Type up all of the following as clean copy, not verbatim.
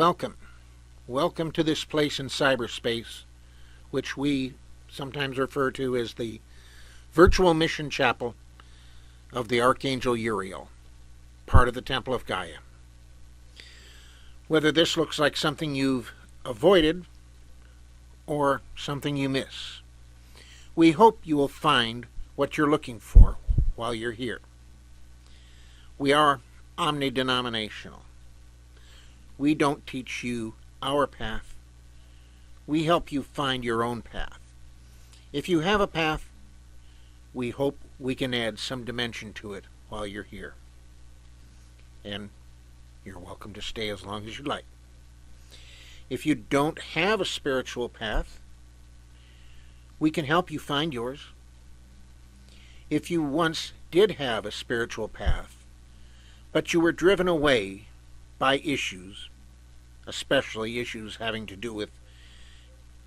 Welcome. Welcome to this place in cyberspace, which we sometimes refer to as the virtual mission chapel of the Archangel Uriel, part of the Temple of Gaia. Whether this looks like something you've avoided or something you miss, we hope you will find what you're looking for while you're here. We are omnidenominational. We don't teach you our path. We help you find your own path. If you have a path, we hope we can add some dimension to it while you're here. And you're welcome to stay as long as you like. If you don't have a spiritual path, we can help you find yours. If you once did have a spiritual path, but you were driven away by issues, especially issues having to do with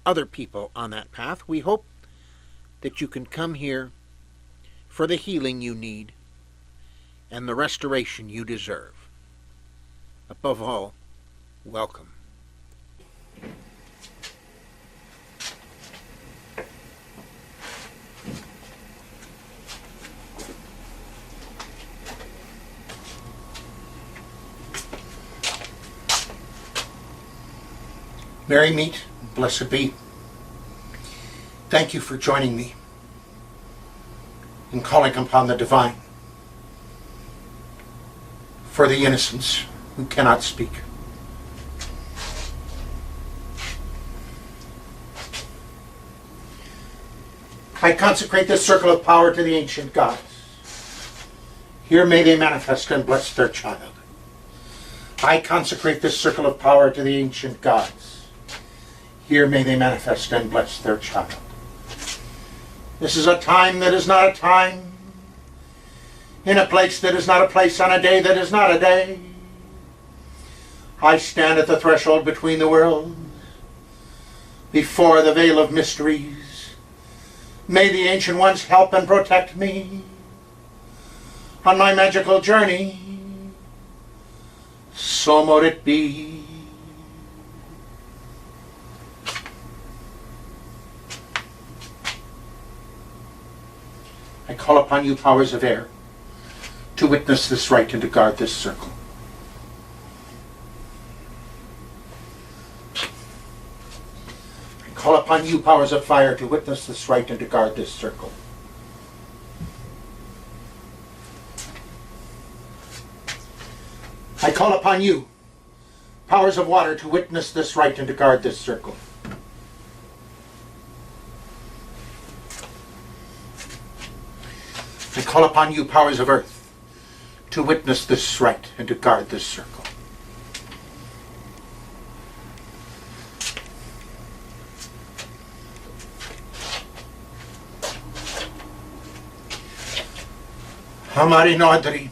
other people on that path, we hope that you can come here for the healing you need and the restoration you deserve. Above all, welcome. Merry meet, blessed be. Thank you for joining me in calling upon the divine for the innocents who cannot speak. I consecrate this circle of power to the ancient gods. Here may they manifest and bless their child. I consecrate this circle of power to the ancient gods. Here may they manifest and bless their child. This is a time that is not a time, in a place that is not a place, on a day that is not a day. I stand at the threshold between the worlds, before the veil of mysteries. May the ancient ones help and protect me on my magical journey. So mote it be. I call upon you, powers of air, to witness this rite and to guard this circle. I call upon you, powers of fire, to witness this rite and to guard this circle. I call upon you, powers of water, to witness this rite and to guard this circle. I call upon you, powers of earth, to witness this rite and to guard this circle. Hamari Nodri,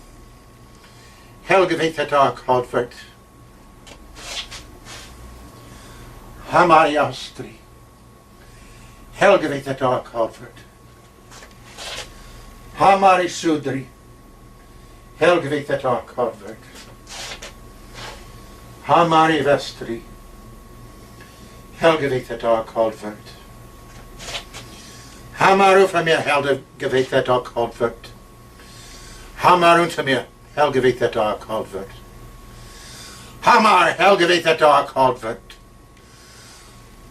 Helgevethetag Hodvert, Hamari Astri, Helgevethetag Hodvert. Hamari Sudri, Helgevethetag Hodvert. Hamari Vestri, Helgevethetag Hodvert. Hamarufamir Helgevethetag Hodvert. Hamaruntamir Helgevethetag Hodvert. Hamar Helgevethetag Hodvert.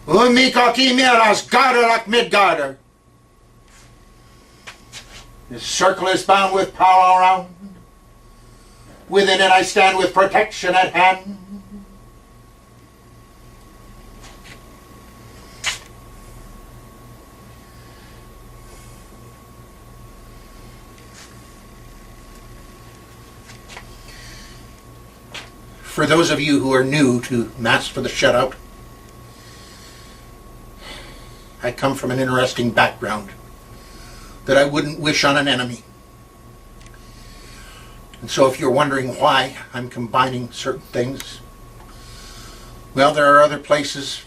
Umikaki miras garderak midgarder. This circle is bound with power around. Within it I stand with protection at hand. For those of you who are new to Mass for the Shutout, I come from an interesting background that I wouldn't wish on an enemy. And so if you're wondering why I'm combining certain things, well, there are other places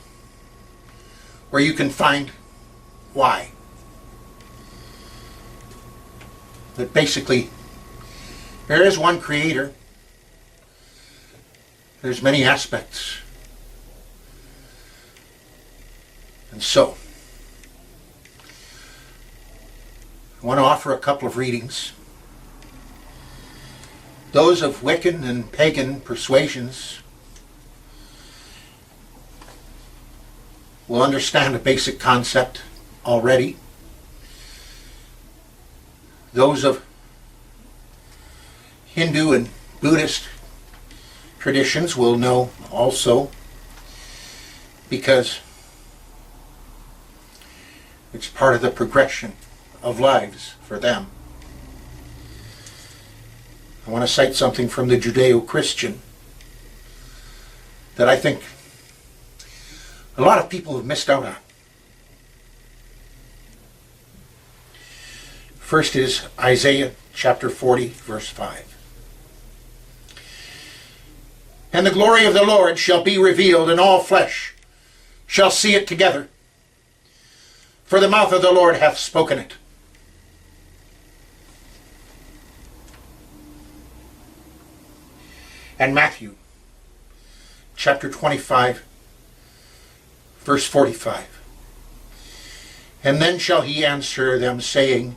where you can find why. But basically, there is one creator. There's many aspects And so, I want to offer a couple of readings. Those of Wiccan and pagan persuasions will understand a basic concept already. Those of Hindu and Buddhist traditions will know also, because it's part of the progression of lives for them. I want to cite something from the Judeo-Christian that I think a lot of people have missed out on. First is Isaiah chapter 40, verse 5. And the glory of the Lord shall be revealed, and all flesh shall see it together. For the mouth of the Lord hath spoken it. And Matthew chapter 25, verse 45. And then shall he answer them, saying,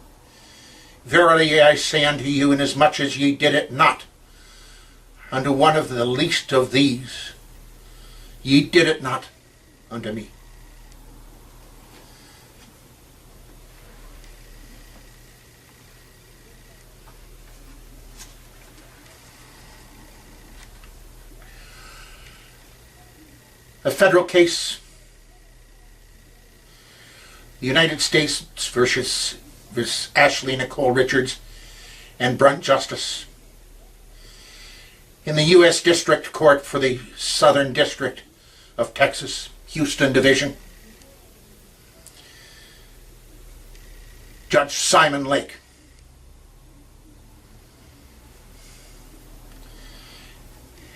Verily I say unto you, inasmuch as ye did it not unto one of the least of these, ye did it not unto me. A federal case, the United States versus Ashley Nicole Richards and Brunt Justice, in the U.S. District Court for the Southern District of Texas, Houston Division. Judge Simon Lake.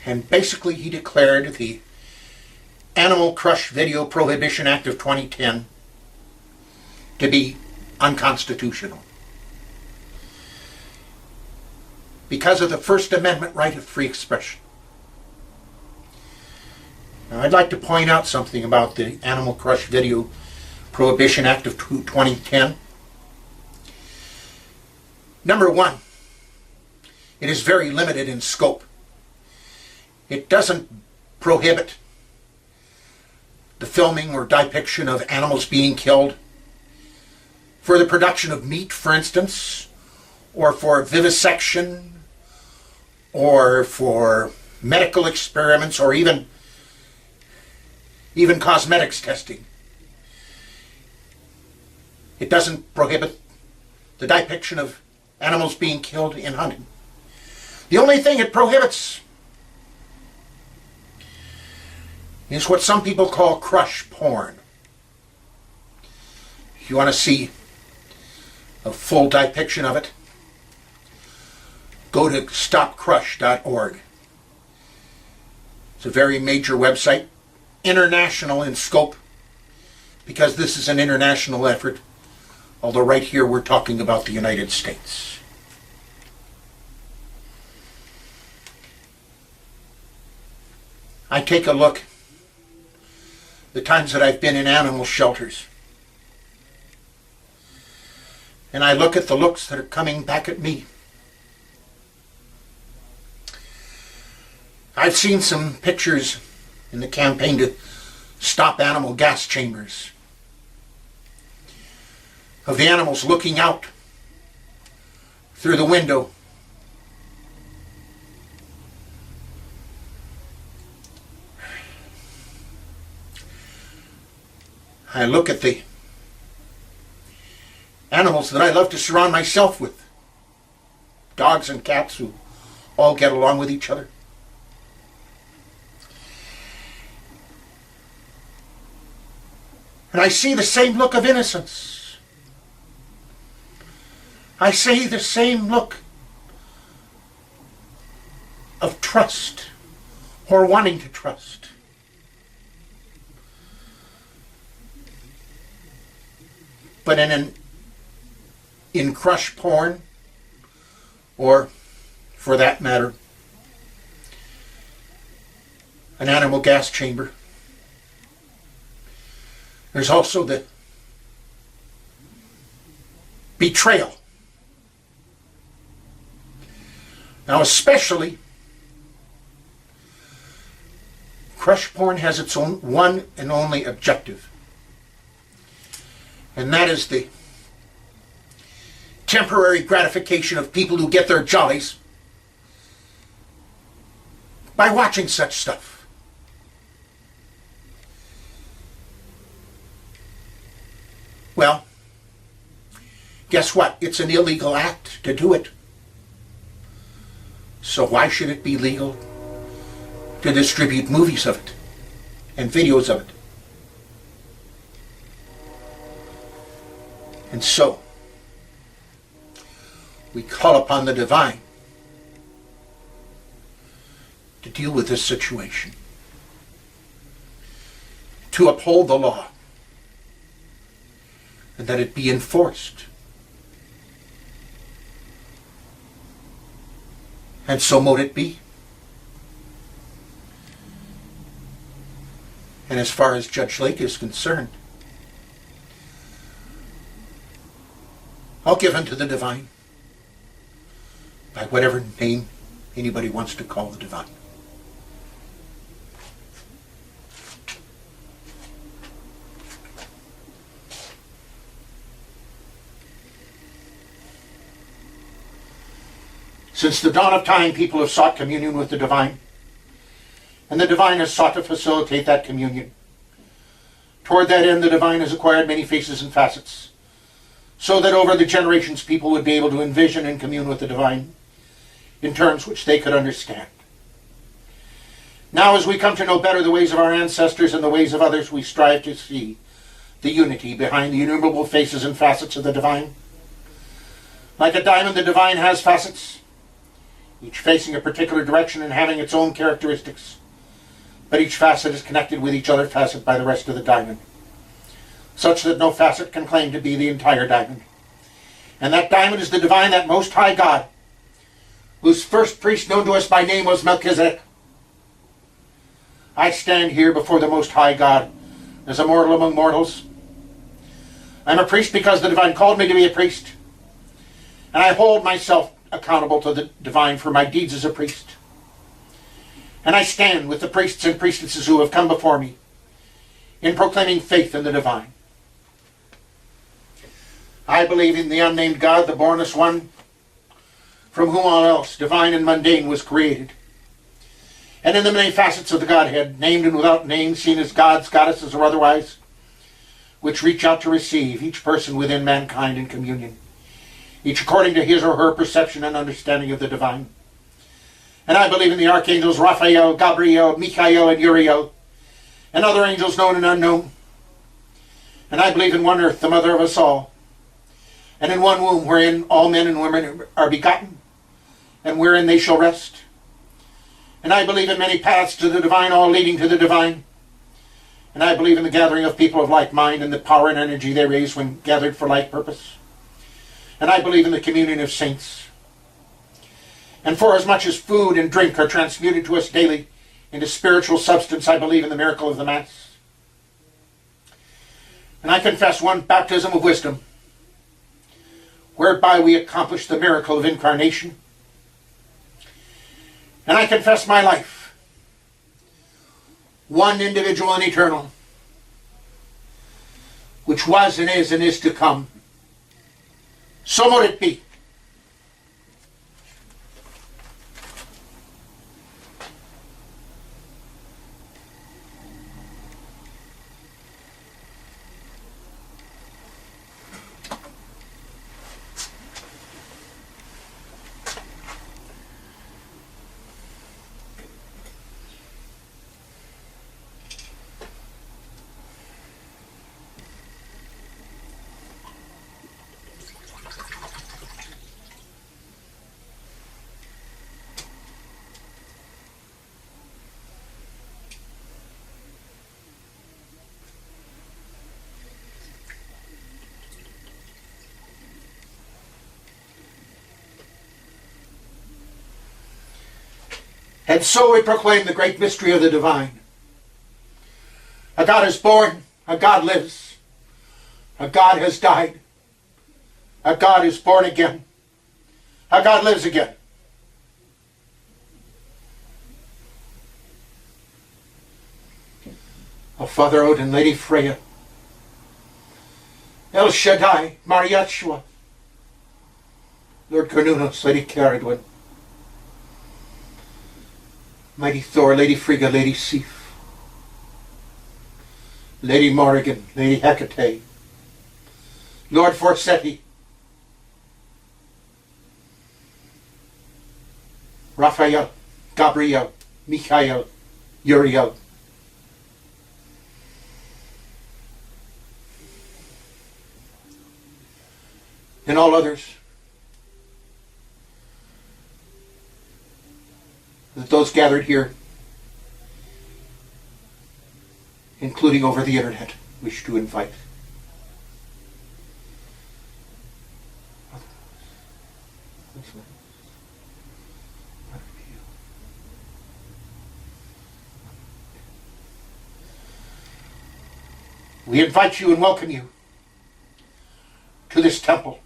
And basically he declared the Animal Crush Video Prohibition Act of 2010 to be unconstitutional because of the First Amendment right of free expression. Now, I'd like to point out something about the Animal Crush Video Prohibition Act of 2010. Number one, it is very limited in scope. It doesn't prohibit the filming or depiction of animals being killed for the production of meat, for instance, or for vivisection, or for medical experiments, or even cosmetics testing. It doesn't prohibit the depiction of animals being killed in hunting. The only thing it prohibits is what some people call crush porn. If you want to see a full depiction of it, go to stopcrush.org. It's a very major website, international in scope, because this is an international effort, although right here we're talking about the United States. I take a look the times that I've been in animal shelters, and I look at the looks that are coming back at me. I've seen some pictures in the campaign to stop animal gas chambers of the animals looking out through the window. I look at the animals that I love to surround myself with, dogs and cats who all get along with each other. And I see the same look of innocence. I see the same look of trust, or wanting to trust. But in crush porn, or for that matter, an animal gas chamber, There's also the betrayal. Now, especially, crush porn has its own one and only objective, and that is the temporary gratification of people who get their jollies by watching such stuff. Well, guess what? It's an illegal act to do it. So why should it be legal to distribute movies of it and videos of it? And so, we call upon the divine to deal with this situation, to uphold the law, and that it be enforced. And so mote it be. And as far as Judge Lake is concerned, I'll give unto the divine by whatever name anybody wants to call the divine. Since the dawn of time, people have sought communion with the divine, and the divine has sought to facilitate that communion. Toward that end, the divine has acquired many faces and facets, so that over the generations people would be able to envision and commune with the divine in terms which they could understand. Now, as we come to know better the ways of our ancestors and the ways of others, we strive to see the unity behind the innumerable faces and facets of the divine. Like a diamond, the divine has facets, each facing a particular direction and having its own characteristics, but each facet is connected with each other facet by the rest of the diamond, such that no facet can claim to be the entire diamond. And that diamond is the divine, that Most High God, whose first priest known to us by name was Melchizedek. I stand here before the Most High God as a mortal among mortals. I'm a priest because the divine called me to be a priest, and I hold myself accountable to the divine for my deeds as a priest. And I stand with the priests and priestesses who have come before me in proclaiming faith in the divine. I believe in the unnamed God, the bornless one, from whom all else, divine and mundane, was created. And in the many facets of the Godhead, named and without name, seen as gods, goddesses, or otherwise, which reach out to receive each person within mankind in communion, each according to his or her perception and understanding of the divine. And I believe in the archangels Raphael, Gabriel, Michael, and Uriel, and other angels known and unknown. And I believe in one earth, the mother of us all, and in one womb wherein all men and women are begotten, and wherein they shall rest. And I believe in many paths to the divine, all leading to the divine. And I believe in the gathering of people of like mind and the power and energy they raise when gathered for like purpose. And I believe in the communion of saints. And for as much as food and drink are transmuted to us daily into spiritual substance, I believe in the miracle of the Mass. And I confess one baptism of wisdom, whereby we accomplish the miracle of incarnation. And I confess my life, one individual and eternal, which was and is to come. So mote it be. And so we proclaim the great mystery of the divine. A God is born, A God lives. A God has died. A God is born again. A God lives again. A Father Odin, Lady Freya, El Shaddai, Mar Yeshua, Lord Carnunos, Lady Caradwin, Mighty Thor, Lady Frigga, Lady Sif, Lady Morrigan, Lady Hecate, Lord Forsetti, Raphael, Gabriel, Michael, Uriel, and all others, that those gathered here, including over the internet, wish to invite. We invite you and welcome you to this temple,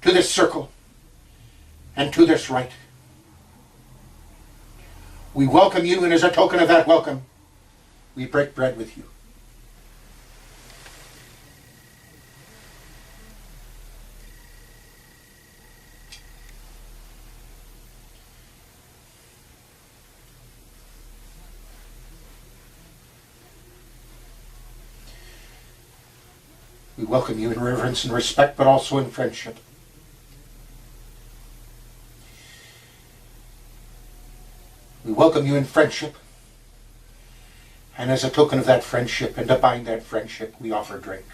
to this circle, and to this rite. We welcome you, and as a token of that welcome, we break bread with you. We welcome you in reverence and respect, but also in friendship. We welcome you in friendship, and as a token of that friendship, and to bind that friendship, we offer drink.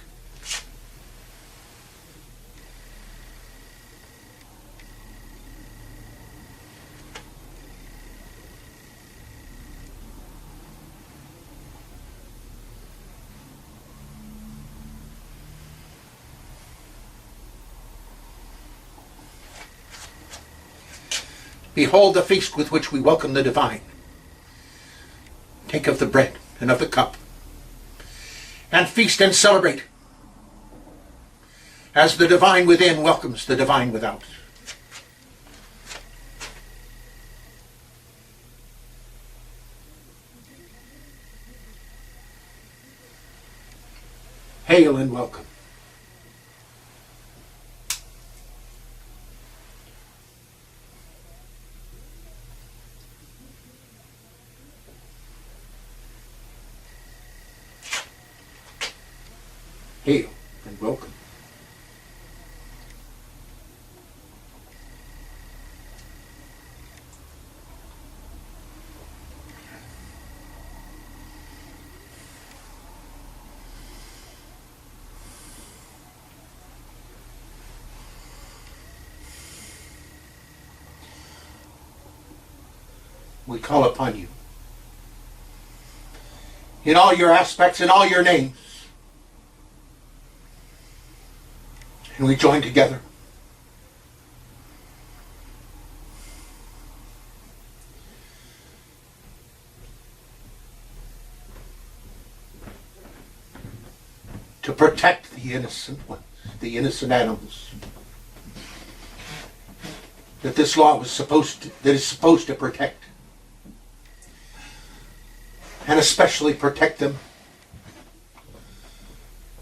Behold the feast with which we welcome the divine. Take of the bread and of the cup, and feast and celebrate, as the divine within welcomes the divine without. Hail and welcome. Hail and welcome. We call upon you in all your aspects, in all your names. And we join together to protect the innocent ones, the innocent animals that this law is supposed to protect, and especially protect them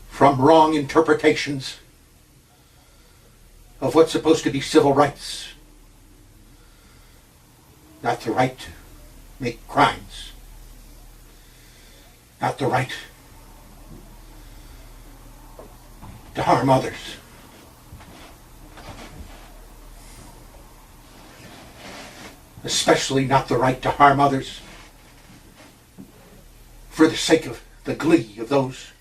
from wrong interpretations of what's supposed to be civil rights. Not the right to make crimes. Not the right to harm others. Especially not the right to harm others for the sake of the glee of those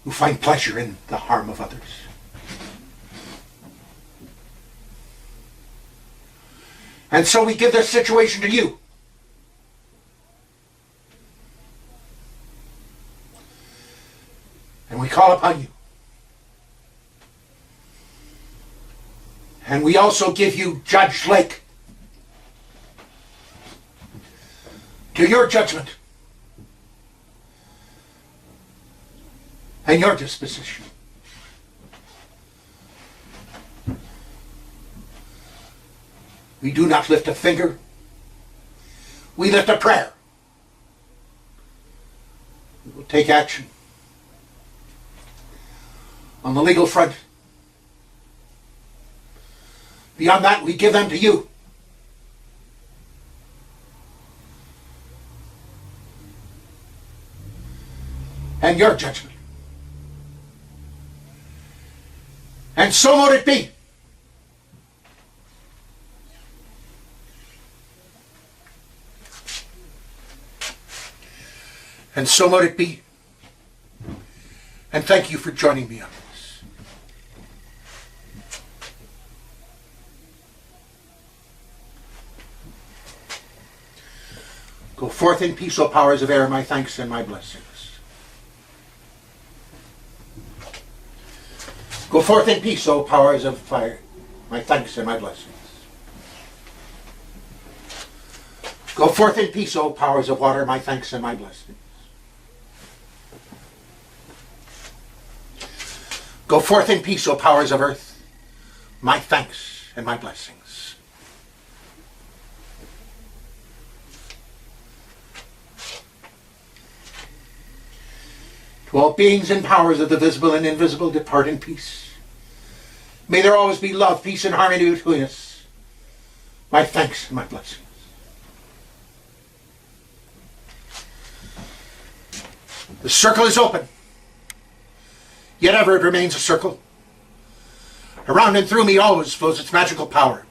who find pleasure in the harm of others. And so we give this situation to you. And we call upon you. And we also give you Judge Lake, to your judgment and your disposition. We do not lift a finger. We lift a prayer. We will take action on the legal front. Beyond that, we give them to you. And your judgment. And so mote it be. And so mote it be. And thank you for joining me on this. Go forth in peace, O powers of air, my thanks and my blessings. Go forth in peace, O powers of fire, my thanks and my blessings. Go forth in peace, O powers of water, my thanks and my blessings. Go forth in peace, O powers of earth, my thanks and my blessings. To all beings and powers of the visible and invisible, depart in peace. May there always be love, peace, and harmony between us. My thanks and my blessings. The circle is open, yet ever it remains a circle. Around and through me always flows its magical power.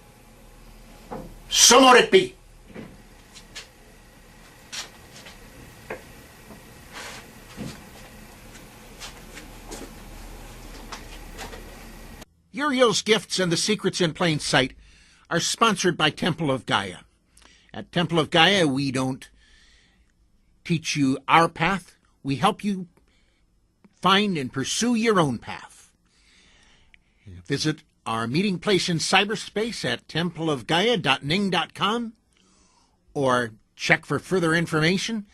So mote it be. Uriel's Gifts and the Secrets in Plain Sight are sponsored by Temple of Gaia. At Temple of Gaia, we don't teach you our path. We help you find and pursue your own path. Visit our meeting place in cyberspace at templeofgaia.ning.com or check for further information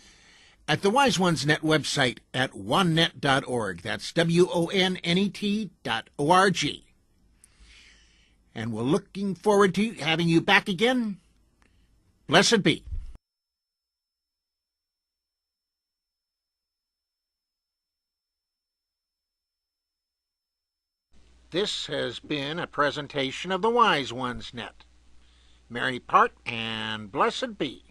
at the Wise Ones Net website at onenet.org. That's WONNET.org. And we're looking forward to having you back again. Blessed be. This has been a presentation of the Wise Ones Net. Merry part and blessed be.